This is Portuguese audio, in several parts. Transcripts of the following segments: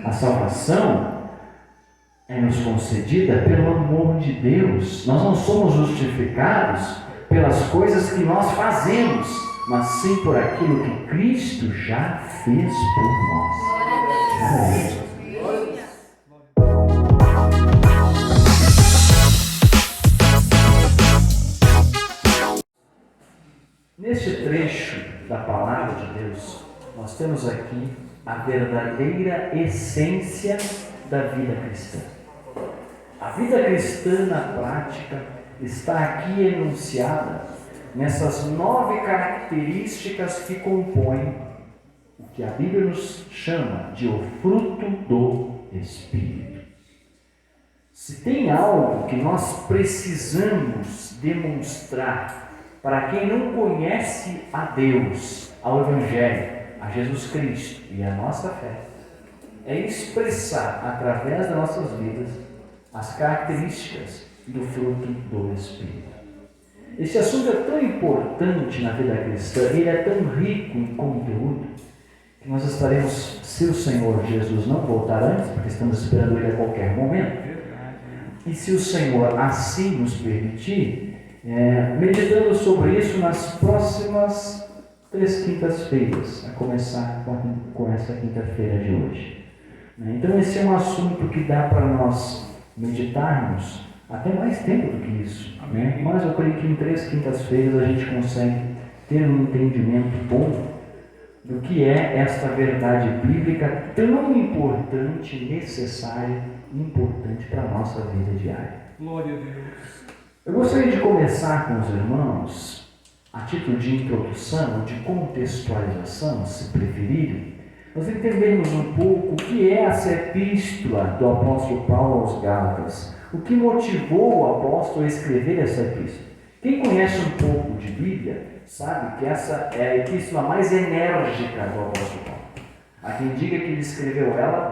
A salvação é nos concedida pelo amor de Deus. Nós não somos justificados pelas coisas que nós fazemos, mas sim por aquilo que Cristo já fez por nós. Já é. Neste trecho da palavra de Deus, nós temos aqui a verdadeira essência da vida cristã. A vida cristã na prática está aqui enunciada nessas 9 características que compõem o que a Bíblia nos chama de o fruto do Espírito. Se tem algo que nós precisamos demonstrar para quem não conhece a Deus, ao Evangelho, a Jesus Cristo e a nossa fé, é expressar através das nossas vidas as características do fruto do Espírito. Esse assunto é tão importante na vida cristã, ele é tão rico em conteúdo, que nós estaremos, se o Senhor Jesus não voltar antes, porque estamos esperando Ele a qualquer momento, e se o Senhor assim nos permitir, meditando sobre isso nas próximas 3 quintas-feiras, a começar com essa quinta-feira de hoje. Então esse é um assunto que dá para nós meditarmos até mais tempo do que isso, né? Mas eu creio que em 3 quintas-feiras a gente consegue ter um entendimento bom do que é esta verdade bíblica tão importante, necessária e importante para a nossa vida diária. Glória a Deus. Eu gostaria de começar com os irmãos, a título de introdução, de contextualização, se preferirem, nós entendemos um pouco o que é essa epístola do apóstolo Paulo aos Gálatas, o que motivou o apóstolo a escrever essa epístola. Quem conhece um pouco de Bíblia sabe que essa é a epístola mais enérgica do apóstolo Paulo. Há quem diga que ele escreveu ela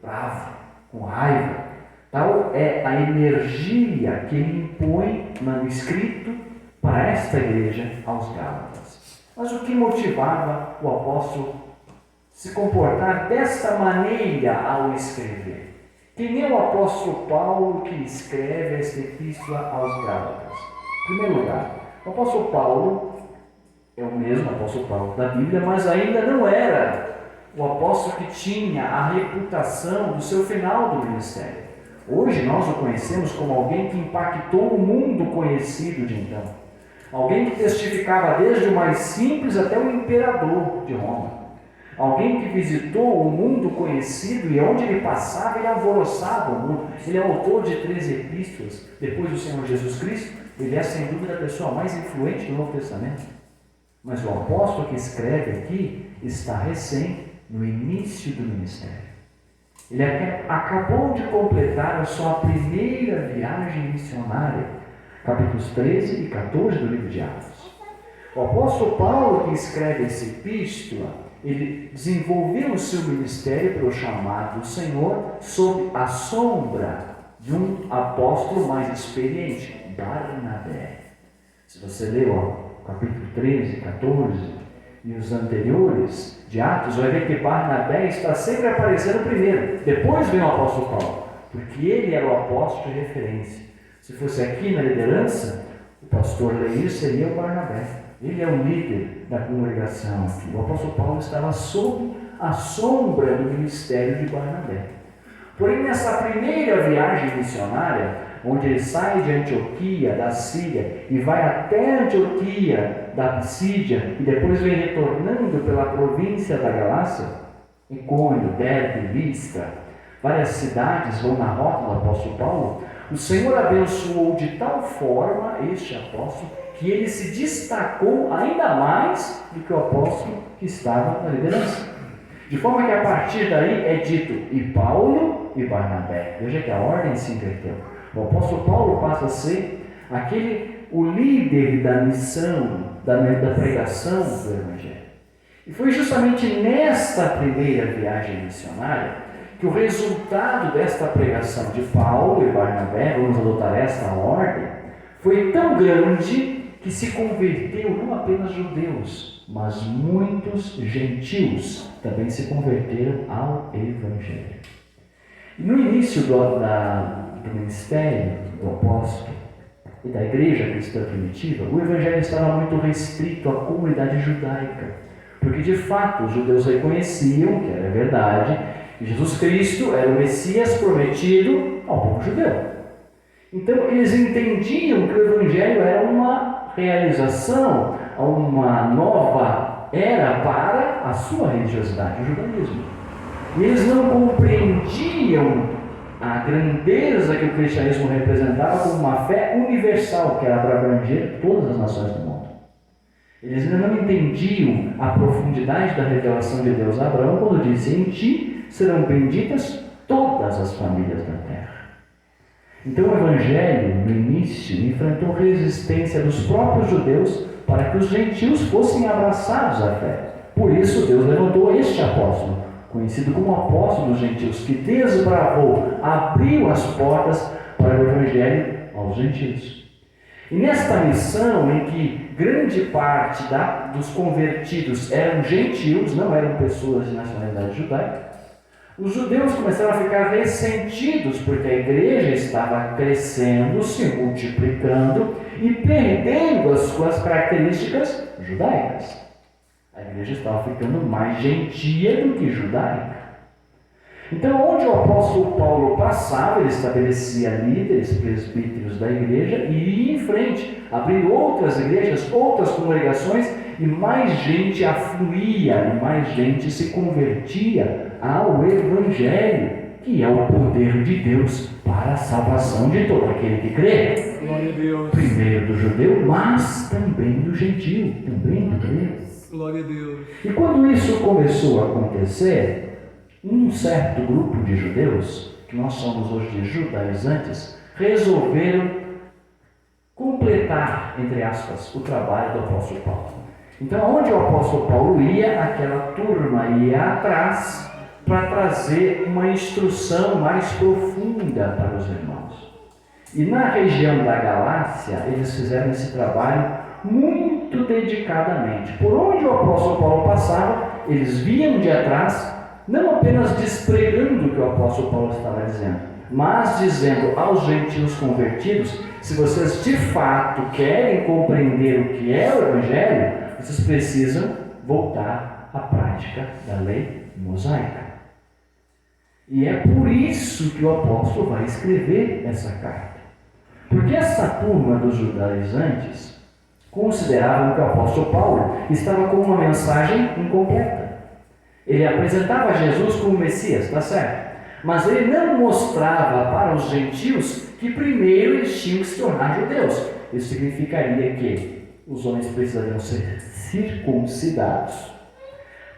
bravo, com raiva. Tal é a energia que ele impõe no escrito para esta igreja aos Gálatas. Mas o que motivava o apóstolo se comportar desta maneira ao escrever? Quem é o apóstolo Paulo que escreve esta epístola aos Gálatas? Em primeiro lugar, o apóstolo Paulo é o mesmo apóstolo Paulo da Bíblia, mas ainda não era o apóstolo que tinha a reputação do seu final do ministério. Hoje nós o conhecemos como alguém que impactou o mundo conhecido de então. Alguém que testificava desde o mais simples até o imperador de Roma. Alguém que visitou o mundo conhecido e onde ele passava, ele alvoroçava o mundo. Ele é autor de 13 epístolas. Depois do Senhor Jesus Cristo, ele é sem dúvida a pessoa mais influente do Novo Testamento. Mas o apóstolo que escreve aqui está recém no início do ministério. Ele acabou de completar a sua primeira viagem missionária, capítulos 13 e 14 do livro de Atos. O apóstolo Paulo, que escreve essa epístola, ele desenvolveu o seu ministério pelo chamado do Senhor sob a sombra de um apóstolo mais experiente, Barnabé. Se você lê o capítulo 13, 14 e os anteriores de Atos, vai ver que Barnabé está sempre aparecendo primeiro. Depois vem o apóstolo Paulo, porque ele era o apóstolo de referência. Se fosse aqui na liderança, o pastor Leir seria o Barnabé. Ele é o líder da congregação aqui. O apóstolo Paulo estava sob a sombra do ministério de Barnabé. Porém, nessa primeira viagem missionária, onde ele sai de Antioquia, da Síria, e vai até Antioquia, da Psídia, e depois vem retornando pela província da Galácia, Icônio, Derbe, Listra, várias cidades vão na rota do apóstolo Paulo. O Senhor abençoou de tal forma este apóstolo que ele se destacou ainda mais do que o apóstolo que estava na liderança. De forma que a partir daí é dito e Paulo e Barnabé. Veja que a ordem se inverteu. O apóstolo Paulo passa a ser o líder da missão, da pregação do Evangelho. E foi justamente nesta primeira viagem missionária que o resultado desta pregação de Paulo e Barnabé, vamos adotar esta ordem, foi tão grande que se converteu não apenas judeus, mas muitos gentios também se converteram ao Evangelho. início do ministério do apóstolo e da igreja cristã primitiva, o evangelho estava muito restrito à comunidade judaica, porque de fato os judeus reconheciam que era verdade, que Jesus Cristo era o Messias prometido ao povo judeu. Então eles entendiam que o evangelho era uma realização, uma nova era para a sua religiosidade, o judaísmo. E eles não compreendiam a grandeza que o cristianismo representava como uma fé universal, que era para abranger todas as nações do mundo. Eles ainda não entendiam a profundidade da revelação de Deus a Abraão, quando disse: em ti serão benditas todas as famílias da terra. Então o evangelho, no início, enfrentou resistência dos próprios judeus para que os gentios fossem abraçados à fé. Por isso Deus levantou este apóstolo, conhecido como apóstolo dos gentios, que desbravou, abriu as portas para o evangelho aos gentios. E nesta missão, em que grande parte dos convertidos eram gentios, não eram pessoas de nacionalidade judaica, os judeus começaram a ficar ressentidos porque a igreja estava crescendo, se multiplicando e perdendo as suas características judaicas. A igreja estava ficando mais gentia do que judaica. Então, onde o apóstolo Paulo passava, ele estabelecia líderes, presbíteros da igreja e ia em frente, abrindo outras igrejas, outras congregações, e mais gente afluía, e mais gente se convertia ao Evangelho, que é o poder de Deus para a salvação de todo aquele que crê. Glória a Deus. Primeiro do judeu, mas também do gentio, também do grego. Glória a Deus. E quando isso começou a acontecer, um certo grupo de judeus, que nós somos hoje judaizantes, resolveram completar, entre aspas, o trabalho do apóstolo Paulo. Então, onde o apóstolo Paulo ia, aquela turma ia atrás para trazer uma instrução mais profunda para os irmãos. E na região da Galácia, eles fizeram esse trabalho muito dedicadamente. Por onde o apóstolo Paulo passava, eles vinham de atrás, não apenas despregando o que o apóstolo Paulo estava dizendo, mas dizendo aos gentios convertidos: se vocês de fato querem compreender o que é o Evangelho, vocês precisam voltar à prática da lei mosaica. E é por isso que o apóstolo vai escrever essa carta. Porque essa turma dos judaizantes consideravam que o apóstolo Paulo estava com uma mensagem incompleta. Ele apresentava Jesus como Messias, está certo? Mas ele não mostrava para os gentios que primeiro eles tinham que se tornar judeus. Isso significaria que os homens precisariam ser circuncidados,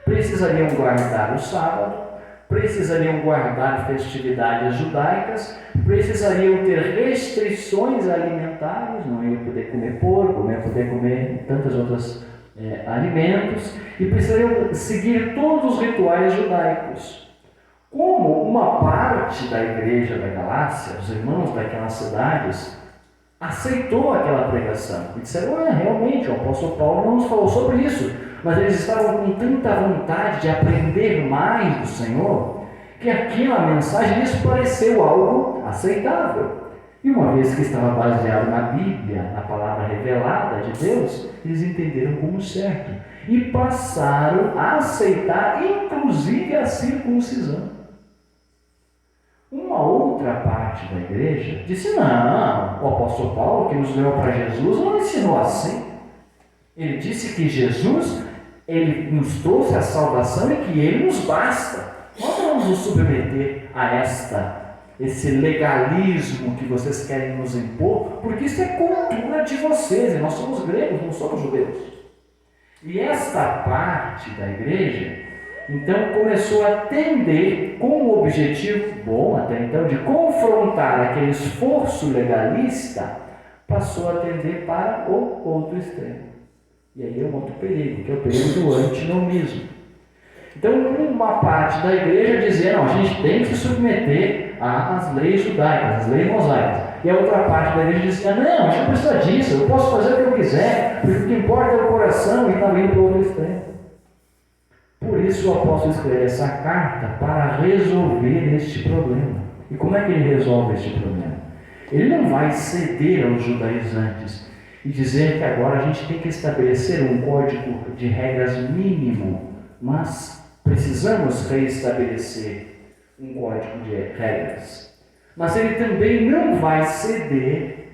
precisariam guardar o sábado, precisariam guardar festividades judaicas, precisariam ter restrições alimentares, não iam poder comer porco, não iam poder comer tantos outros alimentos, e precisariam seguir todos os rituais judaicos. Como uma parte da igreja da Galácia, os irmãos daquelas cidades, aceitou aquela pregação e disseram: realmente, o apóstolo Paulo não nos falou sobre isso, mas eles estavam com tanta vontade de aprender mais do Senhor, que aquela mensagem lhes pareceu algo aceitável. E uma vez que estava baseado na Bíblia, na palavra revelada de Deus, eles entenderam como certo e passaram a aceitar inclusive a circuncisão. Uma outra parte da igreja disse: não, o apóstolo Paulo, que nos levou para Jesus, não ensinou assim. Ele disse que Jesus, ele nos trouxe a salvação e que ele nos basta. Nós não vamos nos submeter a esse legalismo que vocês querem nos impor, porque isso é cultura de vocês, e nós somos gregos, não somos judeus. E esta parte da igreja, então, começou a tender, com o objetivo, bom até então, de confrontar aquele esforço legalista, passou a tender para o outro extremo. E aí é um outro perigo, que é o perigo do antinomismo. Então, uma parte da igreja dizia: não, a gente tem que se submeter às leis judaicas, às leis mosaicas. E a outra parte da igreja dizia: não, a gente não precisa disso, eu posso fazer o que eu quiser, porque o que importa é o coração, e está vindo para o outro extremo. Por isso o apóstolo escreveu essa carta para resolver este problema E como é que ele resolve este problema? Ele não vai ceder aos judaizantes e dizer que agora a gente tem que estabelecer um código de regras mínimo, mas precisamos reestabelecer um código de regras. Mas ele também não vai ceder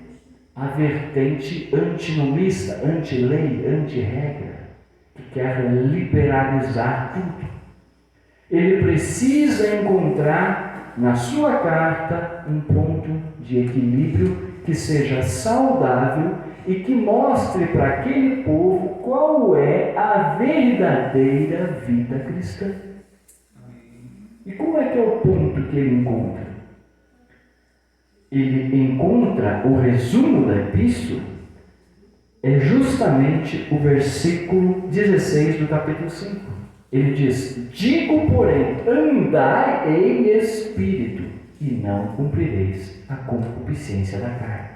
à vertente antinomista, anti-lei, anti-regra, que quer liberalizar tudo. Ele precisa encontrar na sua carta um ponto de equilíbrio que seja saudável e que mostre para aquele povo qual é a verdadeira vida cristã. E como é que é o ponto que ele encontra? Ele encontra o resumo da epístola, é justamente o versículo 16 do capítulo 5. Ele diz: digo, porém, andai em espírito, e não cumprireis a concupiscência da carne.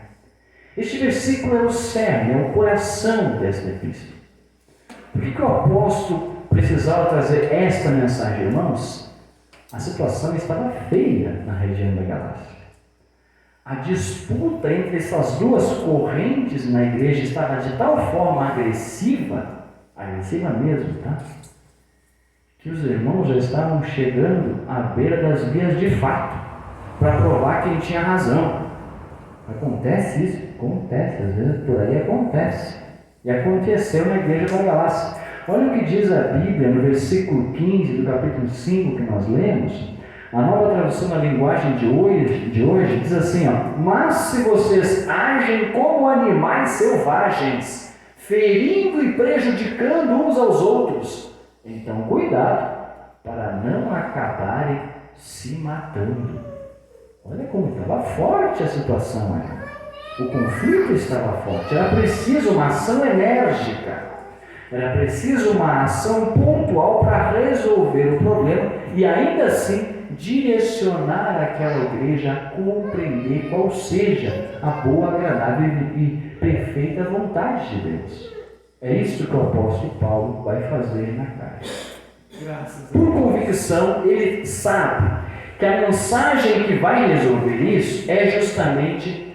Este versículo é o cerne, é o coração desta epístola. Por que o apóstolo precisava trazer esta mensagem, irmãos? A situação estava feia na região da Galácia. A disputa entre essas duas correntes na igreja estava de tal forma agressiva mesmo, tá? Que os irmãos já estavam chegando à beira das vias de fato, para provar quem tinha razão. Acontece isso? Acontece, às vezes por aí acontece. E aconteceu na igreja da Galácia. Olha o que diz a Bíblia no versículo 15 do capítulo 5 que nós lemos. A nova tradução na linguagem de hoje diz assim, ó: mas se vocês agem como animais selvagens, ferindo e prejudicando uns aos outros, então cuidado para não acabarem se matando. Olha como estava forte a situação aí. O conflito estava forte. Era preciso uma ação enérgica. Era preciso uma ação pontual para resolver o problema e ainda assim direcionar aquela igreja a compreender qual seja a boa, agradável e perfeita vontade de Deus. É isso que o apóstolo Paulo vai fazer na carta. Por convicção, ele sabe que a mensagem que vai resolver isso é justamente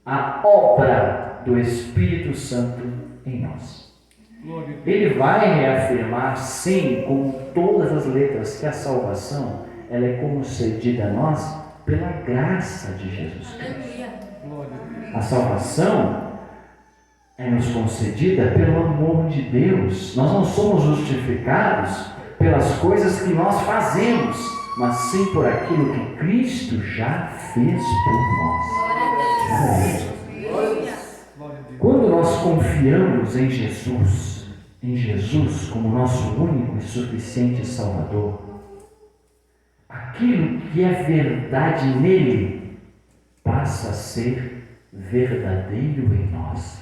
a obra do Espírito Santo em nós. Ele vai reafirmar, sim, com todas as letras, que a salvação ela é concedida a nós pela graça de Jesus Cristo. A salvação é nos concedida pelo amor de Deus. Nós não somos justificados pelas coisas que nós fazemos, mas sim por aquilo que Cristo já fez por nós. Quando nós confiamos em Jesus como nosso único e suficiente Salvador, aquilo que é verdade nele passa a ser verdadeiro em nós.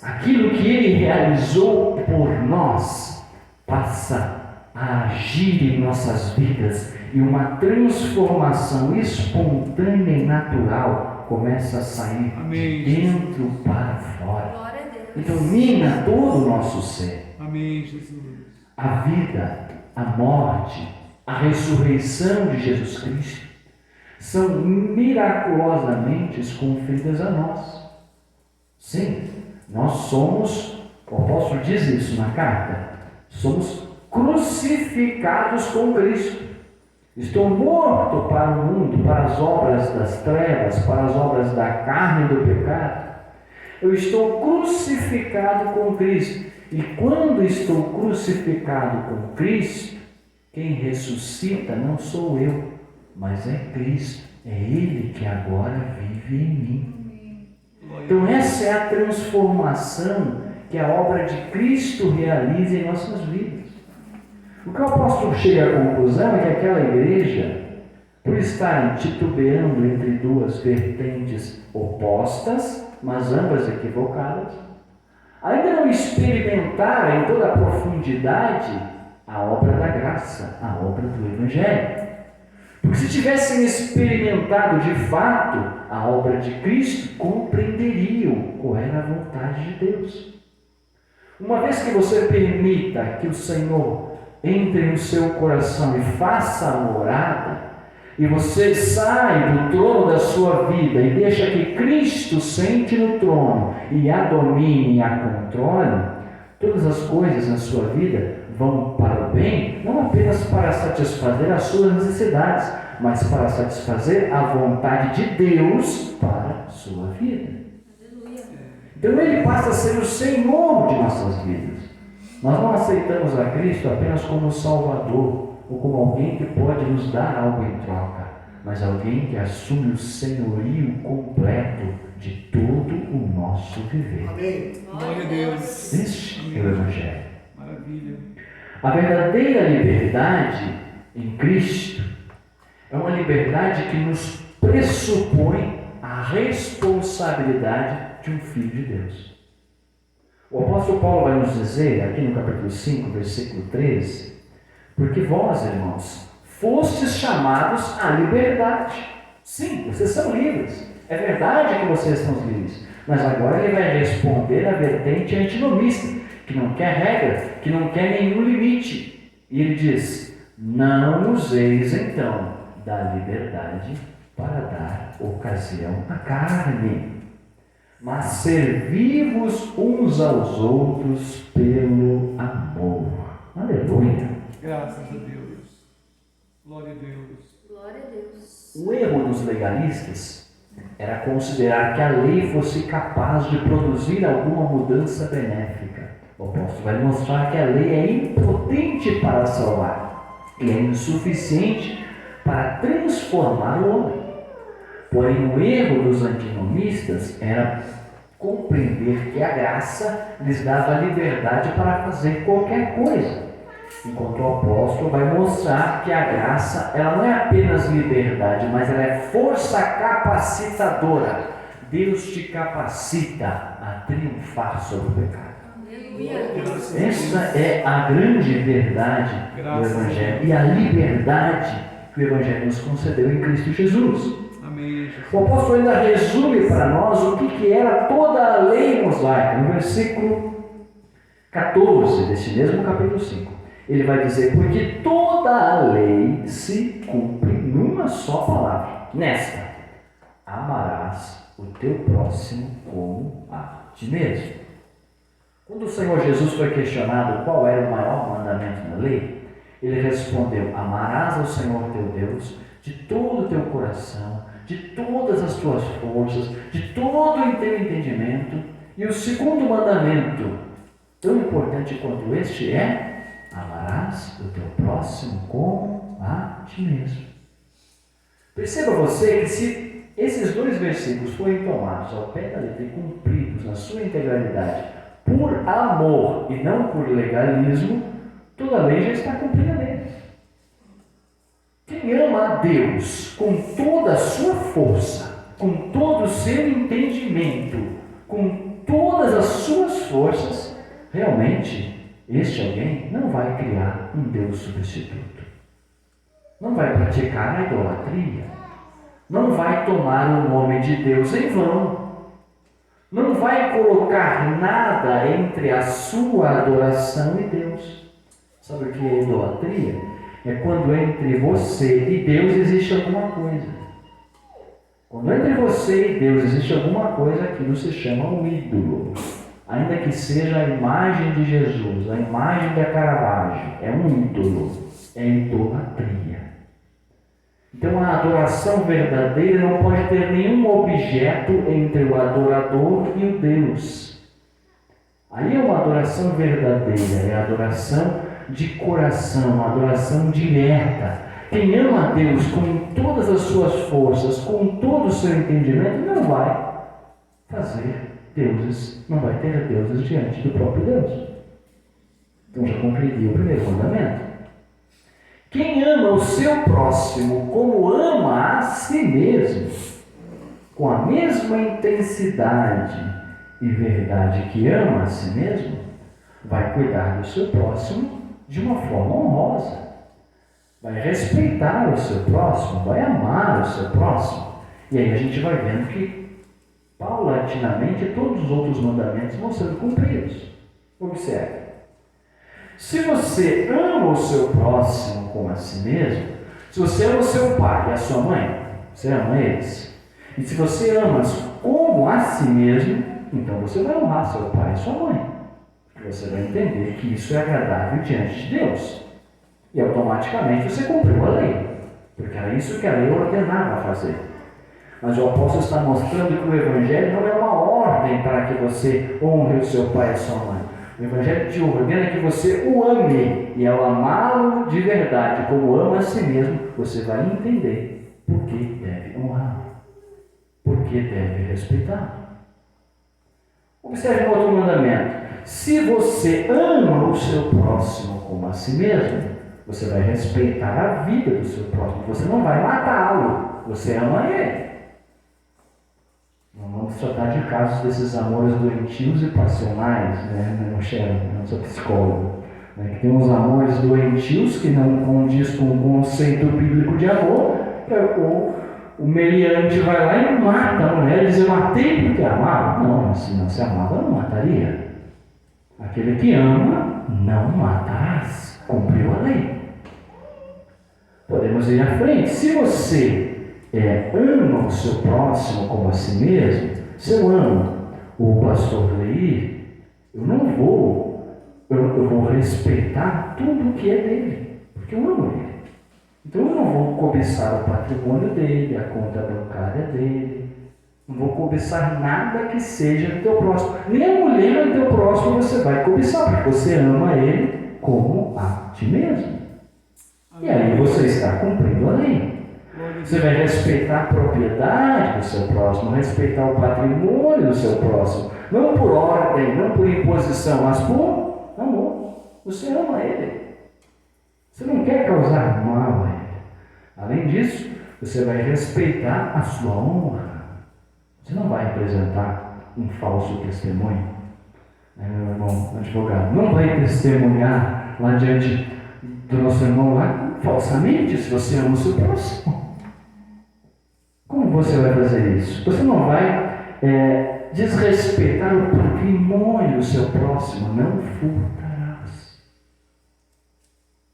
Aquilo que ele realizou por nós passa a agir em nossas vidas e uma transformação espontânea e natural começa a sair de dentro para fora e domina todo o nosso ser. Amém, Jesus. A vida, a morte, a ressurreição de Jesus Cristo são miraculosamente conferidas a nós. Sim, nós somos, o apóstolo diz isso na carta, somos crucificados com Cristo. Estou morto para o mundo, para as obras das trevas, para as obras da carne e do pecado. Eu estou crucificado com Cristo. E quando estou crucificado com Cristo, quem ressuscita não sou eu, mas é Cristo. É Ele que agora vive em mim. Então essa é a transformação que a obra de Cristo realiza em nossas vidas. O que o apóstolo chega à conclusão é que aquela igreja, por estarem titubeando entre duas vertentes opostas, mas ambas equivocadas, ainda não experimentaram em toda a profundidade a obra da graça, a obra do Evangelho. Porque se tivessem experimentado de fato a obra de Cristo, compreenderiam qual era a vontade de Deus. Uma vez que você permita que o Senhor entre no seu coração e faça a morada, e você sai do trono da sua vida e deixa que Cristo sente no trono e a domine e a controle, todas as coisas na sua vida vão para o bem, não apenas para satisfazer as suas necessidades, mas para satisfazer a vontade de Deus para a sua vida. Então Ele passa a ser o Senhor de nossas vidas. Nós não aceitamos a Cristo apenas como Salvador, ou como alguém que pode nos dar algo em troca, mas alguém que assume o senhorio completo de todo o nosso viver. Amém. Glória a Deus. Este é o Evangelho. Maravilha. A verdadeira liberdade em Cristo é uma liberdade que nos pressupõe a responsabilidade de um filho de Deus. O apóstolo Paulo vai nos dizer, aqui no capítulo 5, versículo 13, porque vós, irmãos, fostes chamados à liberdade. Sim, vocês são livres. É verdade que vocês são livres. Mas agora ele vai responder a vertente antinomista, que não quer regra, que não quer nenhum limite. E ele diz: não useis então da liberdade para dar ocasião à carne, mas servi-vos uns aos outros pelo amor. Aleluia. Graças a Deus. Glória a Deus. Glória a Deus. O erro dos legalistas era considerar que a lei fosse capaz de produzir alguma mudança benéfica. O apóstolo vai mostrar que a lei é impotente para salvar e é insuficiente para transformar o homem. Porém, o erro dos antinomistas era compreender que a graça lhes dava liberdade para fazer qualquer coisa. Enquanto o apóstolo vai mostrar que a graça, ela não é apenas liberdade, mas ela é força capacitadora. Deus te capacita a triunfar sobre o pecado. Essa é a grande verdade do Evangelho e a liberdade que o Evangelho nos concedeu em Cristo Jesus. Amém. O apóstolo ainda resume para nós o que era toda a lei mosaica, no versículo 14 desse mesmo capítulo 5. Ele vai dizer: porque toda a lei se cumpre numa só palavra, nesta: amarás o teu próximo como a ti mesmo. Quando o Senhor Jesus foi questionado qual era o maior mandamento da lei, ele respondeu: amarás ao Senhor teu Deus de todo o teu coração, de todas as tuas forças, de todo o teu entendimento. E o segundo mandamento, tão importante quanto este, é: amarás o teu próximo como a ti mesmo. Perceba você que se esses dois versículos forem tomados ao pé da letra e cumpridos na sua integralidade por amor e não por legalismo, toda a lei já está cumprida nele. Quem ama a Deus com toda a sua força, com todo o seu entendimento, com todas as suas forças, realmente este alguém não vai criar um Deus substituto. Não vai praticar a idolatria. Não vai tomar o nome de Deus em vão. Não vai colocar nada entre a sua adoração e Deus. Sabe o que é idolatria? É quando entre você e Deus existe alguma coisa. Quando entre você e Deus existe alguma coisa, aquilo se chama um ídolo. Ainda que seja a imagem de Jesus, a imagem da Caravaggio, é um ídolo, é idolatria. Então a adoração verdadeira não pode ter nenhum objeto entre o adorador e o Deus. Aí é uma adoração verdadeira, é a adoração de coração, a adoração direta. Quem ama a Deus com todas as suas forças, com todo o seu entendimento, não vai fazer deuses, não vai ter deuses diante do próprio Deus. Então já compreendi o primeiro mandamento. Quem ama o seu próximo como ama a si mesmo, com a mesma intensidade e verdade que ama a si mesmo, vai cuidar do seu próximo de uma forma honrosa. Vai respeitar o seu próximo, vai amar o seu próximo. E aí a gente vai vendo que paulatinamente todos os outros mandamentos vão sendo cumpridos. Observe. Se você ama o seu próximo como a si mesmo, Se você ama o seu pai e a sua mãe, você ama eles. E se você ama como a si mesmo, então você vai honrar seu pai e sua mãe. Você vai entender que isso é agradável diante de Deus. E automaticamente você cumpriu a lei. Porque era isso que a lei ordenava fazer. Mas o apóstolo está mostrando que o Evangelho não é uma ordem para que você honre o seu pai e a sua mãe. O Evangelho te ordena que você o ame. E ao amá-lo de verdade, como ama a si mesmo, você vai entender por que deve honrar, por que deve respeitar. Observe um outro mandamento. Se você ama o seu próximo como a si mesmo, você vai respeitar a vida do seu próximo. Você não vai matá-lo, você ama ele. Não vamos tratar de casos desses amores doentios e passionais, né, Michelle, nossa psicóloga, né, que tem uns amores doentios que não condiz com o conceito bíblico de amor, o meliante vai lá e mata a mulher e diz: eu matei porque amava. Não, se não se amava, não mataria. Aquele que ama, não matarás. Cumpriu a lei. Podemos ir à frente. Se você ama o seu próximo como a si mesmo, se eu amo o pastor Leir, eu vou respeitar tudo que é dele, porque eu amo ele. Então eu não vou cobiçar o patrimônio dele, a conta bancária dele, não vou cobiçar nada que seja do teu próximo. Nem a mulher do teu próximo você vai cobiçar, porque você ama ele como a ti mesmo. E aí você está cumprindo a lei. Você vai respeitar a propriedade do seu próximo, respeitar o patrimônio do seu próximo. Não por ordem, não por imposição, mas por amor. Você ama ele. Você não quer causar mal a ele. Além disso, você vai respeitar a sua honra. Você não vai apresentar um falso testemunho. Meu irmão advogado, não vai testemunhar lá diante do nosso irmão lá falsamente, se você ama o seu próximo. Como você vai fazer isso? Você não vai desrespeitar o patrimônio do seu próximo. Não furtarás.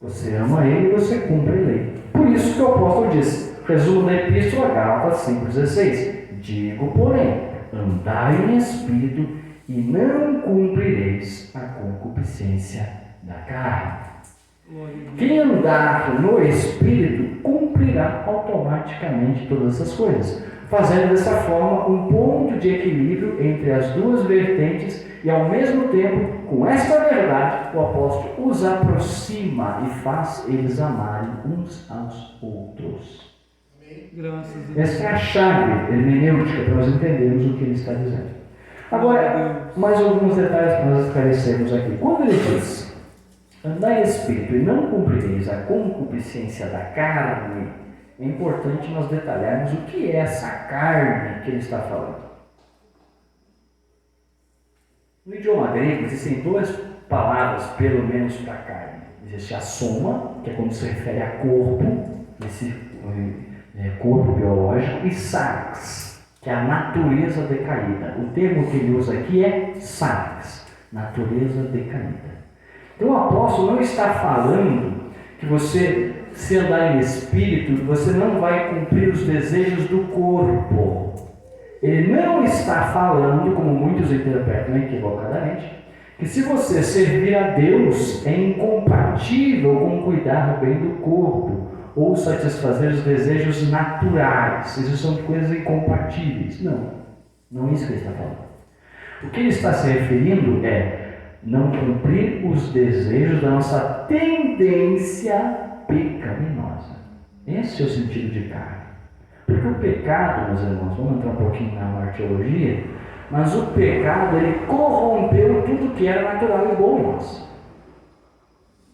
Você ama ele e você cumpre a lei. Por isso que o apóstolo diz, resumo da Epístola, Gálatas 5,16: digo, porém, andai em espírito e não cumprireis a concupiscência da carne. Quem andar no Espírito cumprirá automaticamente todas essas coisas, fazendo dessa forma um ponto de equilíbrio entre as duas vertentes e, ao mesmo tempo, com esta verdade, o apóstolo os aproxima e faz eles amarem uns aos outros. Essa é a chave hermenêutica para nós entendermos o que ele está dizendo. Agora, mais alguns detalhes para nós esclarecermos aqui. Quando ele diz: andai em espírito e não cumprireis a concupiscência da carne, é importante nós detalharmos o que é essa carne que ele está falando. No idioma grego existem duas palavras, pelo menos, para carne. Existe a soma, que é quando se refere a corpo, esse corpo biológico, e sarx, que é a natureza decaída. O termo que ele usa aqui é sarx, natureza decaída. Então o apóstolo não está falando que você, se andar em espírito, você não vai cumprir os desejos do corpo. Ele não está falando, como muitos interpretam equivocadamente, que se você servir a Deus é incompatível com cuidar bem do corpo ou satisfazer os desejos naturais. Essas são coisas incompatíveis. Não é isso que ele está falando. O que ele está se referindo é não cumprir os desejos da nossa tendência pecaminosa. Esse é o sentido de carne. Porque o pecado, meus irmãos, vamos entrar um pouquinho na martiologia, mas o pecado, ele corrompeu tudo que era natural e bom em nós.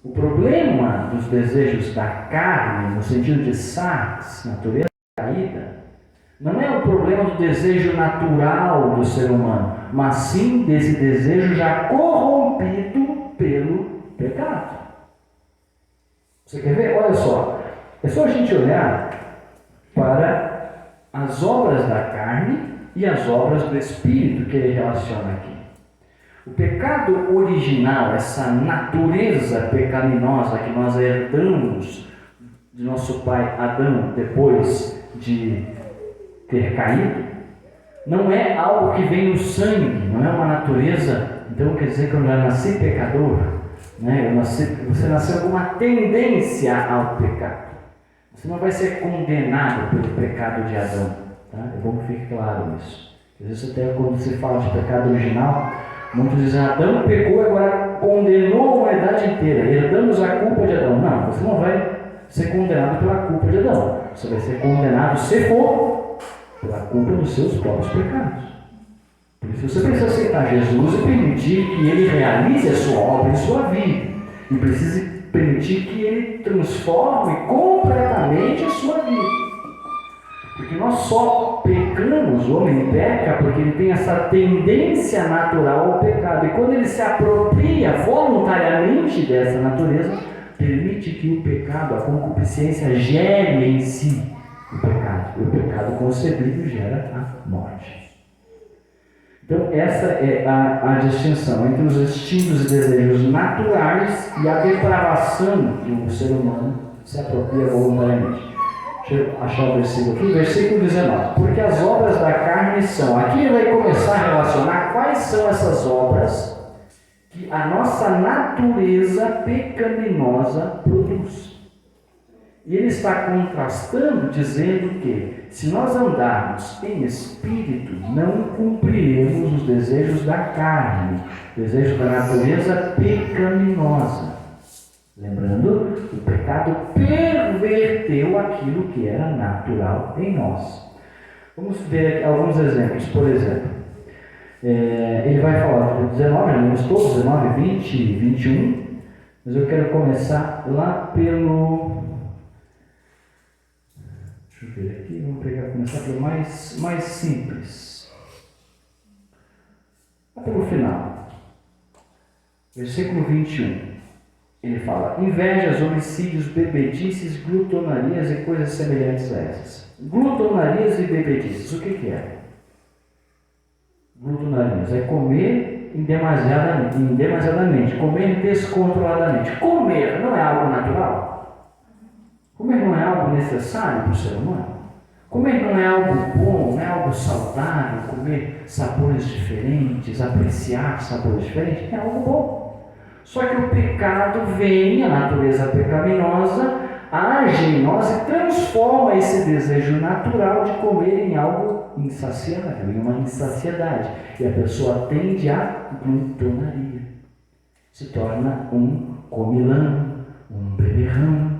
O problema dos desejos da carne, no sentido de sarx, natureza caída, não é o problema do desejo natural do ser humano, mas sim desse desejo já corrompido pelo pecado. Você quer ver? Olha só, é só a gente olhar para as obras da carne e as obras do Espírito que ele relaciona aqui. O pecado original, essa natureza pecaminosa que nós herdamos de nosso pai Adão depois de ter caído, não é algo que vem no sangue, não é uma natureza. Então quer dizer que eu já nasci pecador, né? Você nasceu com uma tendência ao pecado. Você não vai ser condenado pelo pecado de Adão, tá? É bom que fique claro isso. Às vezes até quando se fala de pecado original, muitos dizem: Adão pecou e agora condenou a humanidade inteira, herdamos a culpa de Adão. Não, você não vai ser condenado pela culpa de Adão. Você vai ser condenado, se for, pela culpa dos seus próprios pecados. Por isso você precisa aceitar Jesus e permitir que Ele realize a sua obra em sua vida. E precisa permitir que Ele transforme completamente a sua vida. Porque nós só pecamos, o homem peca porque ele tem essa tendência natural ao pecado. E quando ele se apropria voluntariamente dessa natureza, permite que o pecado, a concupiscência, gere em si o pecado. E o pecado concebido gera a morte. Então essa é a distinção entre os instintos e desejos naturais e a depravação que o ser humano se apropria voluntariamente. Deixa eu achar o versículo aqui, versículo 19. Porque as obras da carne são. Aqui ele vai começar a relacionar quais são essas obras que a nossa natureza pecaminosa produz. E ele está contrastando, dizendo que se nós andarmos em espírito, não cumpriremos os desejos da carne, desejos da natureza pecaminosa. Lembrando, o pecado perverteu aquilo que era natural em nós. Vamos ver aqui alguns exemplos. Por exemplo, ele vai falar do 19, lemos todos, 19, 20 e 21, mas eu quero começar lá pelo... Deixa eu ver aqui, vamos começar pelo mais simples. Lá pelo final. Versículo 21. Ele fala: invejas, homicídios, bebedices, glutonarias e coisas semelhantes a essas. Glutonarias e bebedices, o que é? Glutonarias é comer demasiadamente, comer descontroladamente. Comer não é algo natural? Comer não é algo necessário para o ser humano? Comer não é algo bom, não é algo saudável? Comer sabores diferentes, apreciar sabores diferentes, é algo bom. Só que o pecado vem, a natureza pecaminosa, age em nós e transforma esse desejo natural de comer em algo insaciável, em uma insaciedade. E a pessoa tende à glutonaria. Se torna um comilão, um beberrão.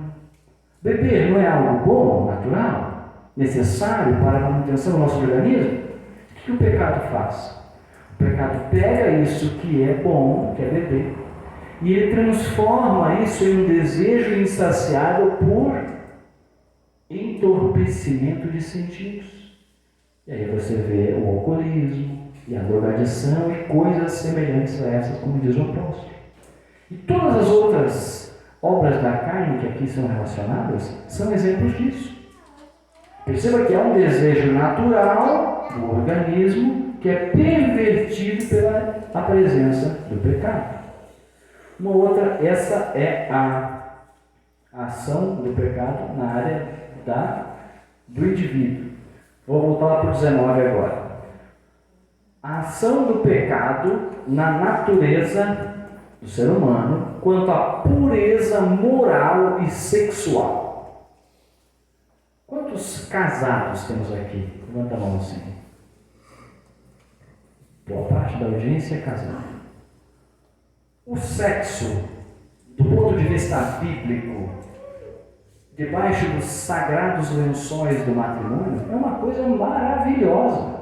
Beber não é algo bom, natural, necessário para a manutenção do nosso organismo? O que o pecado faz? O pecado pega isso que é bom, que é beber, e ele transforma isso em um desejo insaciável por entorpecimento de sentidos. E aí você vê o alcoolismo, e a drogadição e coisas semelhantes a essas, como diz o apóstolo. E todas as outras obras da carne que aqui são relacionadas são exemplos disso. Perceba que é um desejo natural do organismo que é pervertido pela presença do pecado. Uma outra, essa é a ação do pecado na área do indivíduo. Vou voltar lá para o 19 agora. A ação do pecado na natureza do ser humano quanto à pureza moral e sexual. Quantos casados temos aqui? Levanta a mão assim. Boa parte da audiência é casada. O sexo, do ponto de vista bíblico, debaixo dos sagrados lençóis do matrimônio, é uma coisa maravilhosa.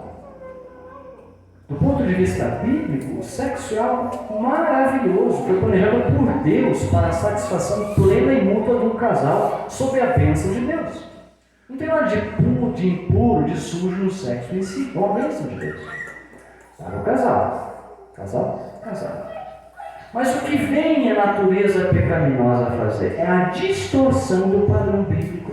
Do ponto de vista bíblico, o sexo é algo maravilhoso, foi planejado por Deus para a satisfação plena e mútua de um casal, sob a bênção de Deus. Não tem nada de impuro, de sujo no sexo em si, é uma bênção de Deus. Para o casal. Casal. Mas o que vem a natureza pecaminosa a fazer? É a distorção do padrão bíblico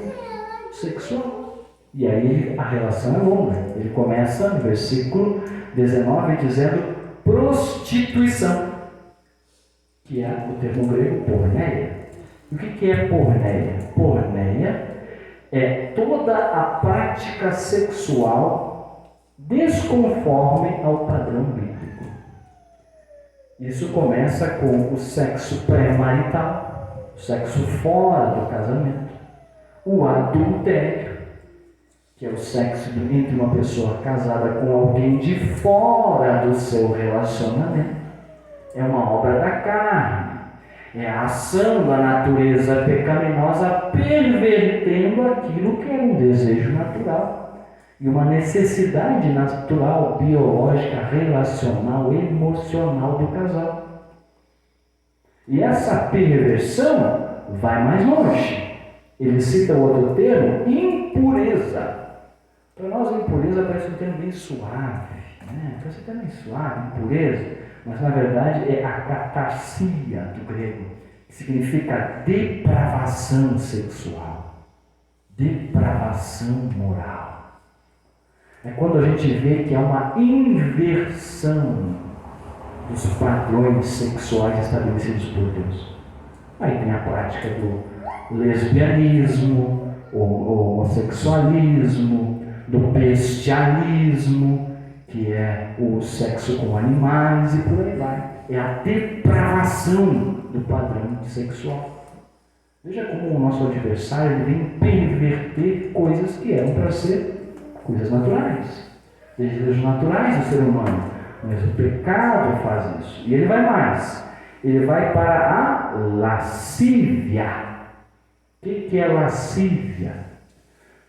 sexual. E aí a relação é longa. Ele começa no versículo 19 dizendo prostituição, que é o termo grego porneia. O que é porneia? Porneia é toda a prática sexual desconforme ao padrão bíblico. Isso começa com o sexo pré-marital, o sexo fora do casamento, o adultério, que é o sexo entre uma pessoa casada com alguém de fora do seu relacionamento. É uma obra da carne. É a ação da natureza pecaminosa pervertendo aquilo que é um desejo natural e uma necessidade natural, biológica, relacional, emocional do casal. E essa perversão vai mais longe. Ele cita o outro termo, impureza. Para nós, impureza parece um termo bem suave, né? Parece um termo bem suave, impureza. Mas na verdade é a catarsia do grego, que significa depravação sexual, depravação moral. É quando a gente vê que há uma inversão dos padrões sexuais estabelecidos por Deus. Aí tem a prática do lesbianismo, o homossexualismo, do bestialismo, que é o sexo com animais e por aí vai. É a depravação do padrão sexual. Veja como o nosso adversário vem perverter coisas que eram para ser coisas naturais. Desejos naturais do ser humano. Mas o pecado faz isso. E ele vai mais. Ele vai para a lascívia. O que é lascívia?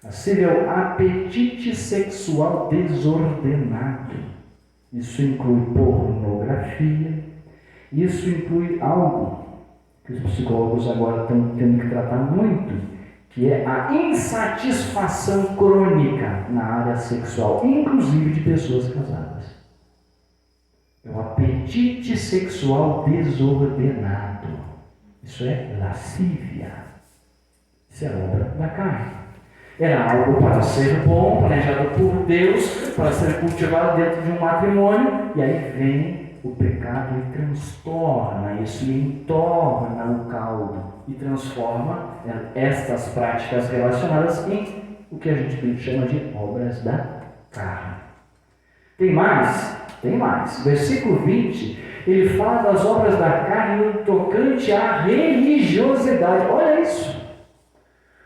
Lascívia é o apetite sexual desordenado. Isso inclui pornografia. Isso inclui algo que os psicólogos agora estão tendo que tratar muito, que é a insatisfação crônica na área sexual, inclusive de pessoas casadas. É o apetite sexual desordenado. Isso é lascívia. Isso é obra da carne. Era algo para ser bom, planejado por Deus, para ser cultivado dentro de um matrimônio, e aí vem o pecado e transtorna isso, e entorna o caldo, e transforma estas práticas relacionadas em o que a gente chama de obras da carne. Tem mais? Tem mais. Versículo 20, ele fala das obras da carne no tocante à religiosidade. Olha isso.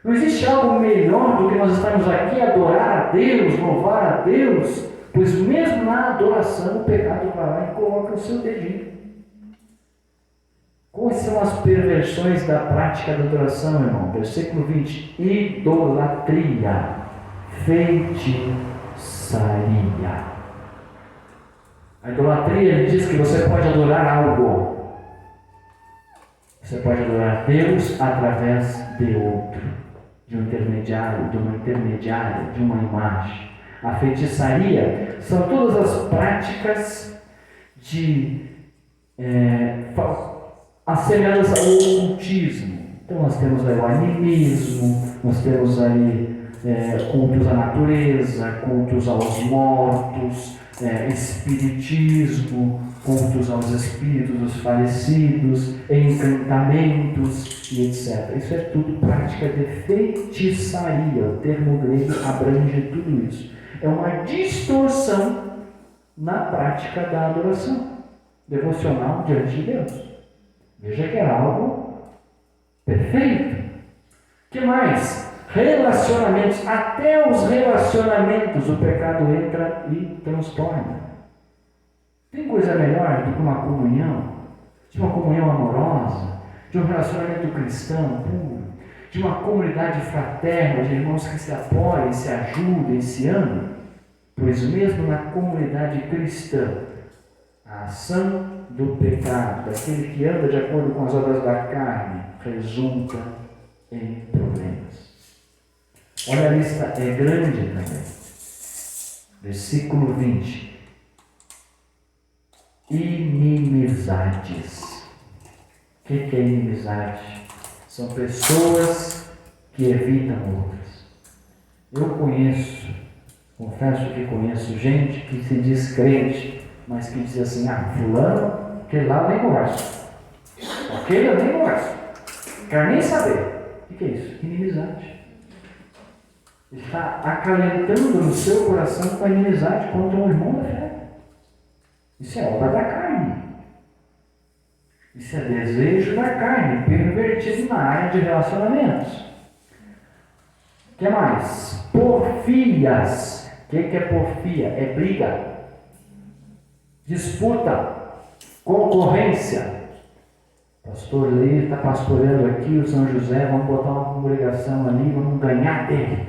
Não existe algo melhor do que nós estarmos aqui adorar a Deus, louvar a Deus, pois mesmo na adoração o pecado vai lá e coloca o seu dedinho. Quais são as perversões da prática da adoração, irmão? Versículo 20, idolatria, feitiçaria. A idolatria, ele diz que você pode adorar algo. Você pode adorar Deus através de outro. De um intermediário, de uma intermediária, de uma imagem. A feitiçaria são todas as práticas de assemelhanças ao ocultismo. Então nós temos aí o animismo, nós temos aí cultos à natureza, cultos aos mortos, espiritismo, cultos aos espíritos dos falecidos, encantamentos e etc. Isso é tudo prática de feitiçaria. O termo grego abrange tudo isso. É uma distorção na prática da adoração devocional diante de Deus. Veja que é algo perfeito. O que mais? Relacionamentos. Até os relacionamentos o pecado entra e transtorna. Tem coisa melhor do que uma comunhão? De uma comunhão amorosa, de um relacionamento cristão puro, de uma comunidade fraterna, de irmãos que se apoiam, se ajudem, se amam? Pois mesmo na comunidade cristã, a ação do pecado, daquele que anda de acordo com as obras da carne, resulta em problemas. Olha, a lista é grande também. Versículo 20. Inimizades. O que é inimizade? São pessoas que evitam outras. Eu confesso que conheço gente que se diz crente, mas que diz assim: fulano, aquele lá eu nem converso. Aquele eu nem converso. quero nem saber. O que é isso? Inimizade. Ele está acalentando no seu coração com a inimizade contra um irmão da fé. Isso é obra da carne. Isso é desejo da carne, pervertido na área de relacionamentos. O que mais? Porfias. O que é porfia? É briga, disputa, concorrência. Pastor Leite está pastoreando aqui o São José, vamos botar uma congregação ali, vamos ganhar dele.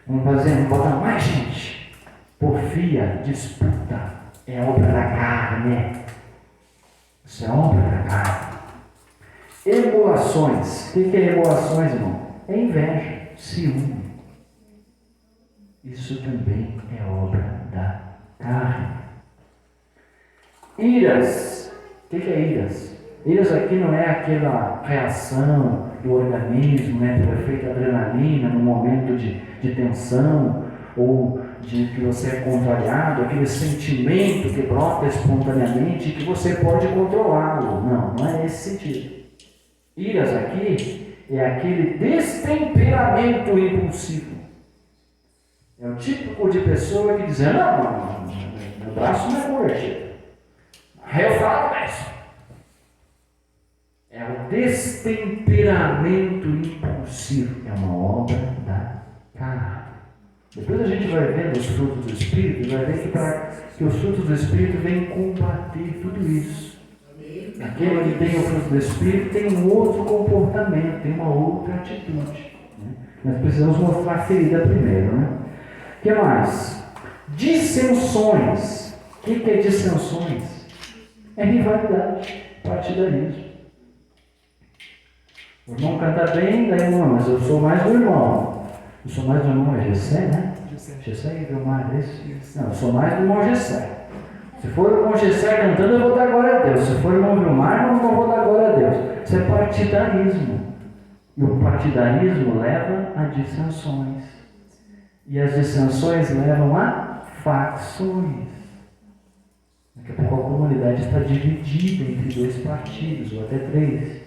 Vamos botar mais gente. Porfia, disputa, é obra da carne. Isso é obra da carne. Emulações. O que é emulações, irmão? É inveja, ciúme. Isso também é obra da carne. Iras. O que é iras? Iras aqui não é aquela reação do organismo, né, pelo efeito adrenalina no momento de tensão, ou de que você é contrariado, aquele sentimento que brota espontaneamente e que você pode controlá-lo. Não é esse sentido. Iras aqui é aquele destemperamento impulsivo. É o típico de pessoa que diz, não, meu braço não é convertido. Eu falo mais. É o destemperamento impulsivo. É uma obra da carne. Depois a gente vai vendo os frutos do Espírito, vai ver que os frutos do Espírito vêm combater tudo isso. Aquele que tem o fruto do Espírito tem um outro comportamento, tem uma outra atitude. Nós precisamos mostrar a ferida primeiro. O que mais? Dissensões. O que é dissensões? É rivalidade, partidarismo. O irmão canta bem, daí mas eu sou mais do irmão. Eu sou mais do irmão Gessé, né? Gessé e Vilmar, é isso? Não, eu sou mais do irmão Gessé. Se for o irmão Gessé cantando, eu vou dar glória a Deus. Se for o irmão Vilmar, eu não vou dar glória a Deus. Isso é partidarismo. E o partidarismo leva a dissensões. E as dissensões levam a facções. Daqui a pouco a comunidade está dividida entre 2 partidos, ou até 3.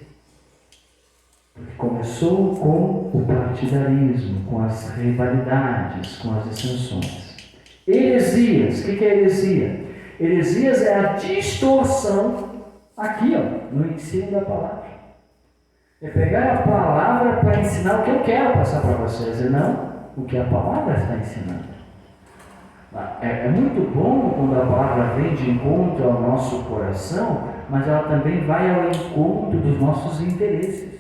Porque começou com o partidarismo, com as rivalidades, com as dissensões. Heresias. O que é heresia? Heresias é a distorção, aqui no ensino da palavra. É pegar a palavra para ensinar o que eu quero passar para vocês, e não o que a palavra está ensinando. É muito bom quando a palavra vem de encontro ao nosso coração, mas ela também vai ao encontro dos nossos interesses.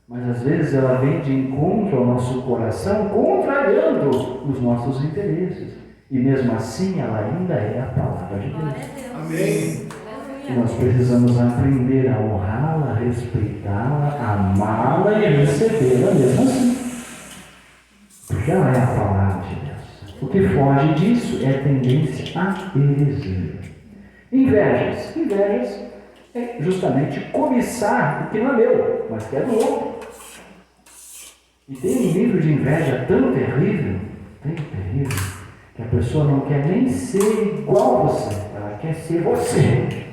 Mas às vezes ela vem de encontro ao nosso coração, contrariando os nossos interesses. E mesmo assim ela ainda é a palavra de Deus. Amém. E nós precisamos aprender a honrá-la, respeitá-la, amá-la e recebê-la mesmo assim. Porque ela é a palavra de Deus. O que foge disso é a tendência à heresia. Invejas. Invejas é justamente cobiçar o que não é meu, mas que é do outro. E tem um nível de inveja tão terrível, que a pessoa não quer nem ser igual a você, ela quer ser você.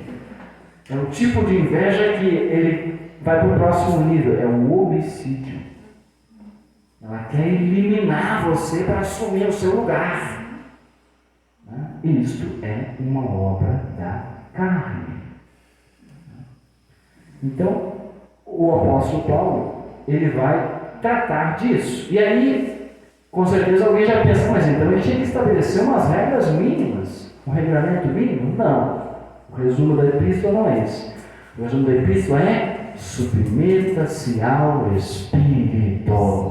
É um tipo de inveja que ele vai para o próximo nível, é o homicídio. Ela quer eliminar você para assumir o seu lugar. Isto é uma obra da carne. Então, o apóstolo Paulo, ele vai tratar disso. E aí, com certeza alguém já pensa, mas então ele tinha que estabelecer umas regras mínimas, um regulamento mínimo? Não. O resumo da epístola não é esse. O resumo da epístola é: submeta-se ao Espírito.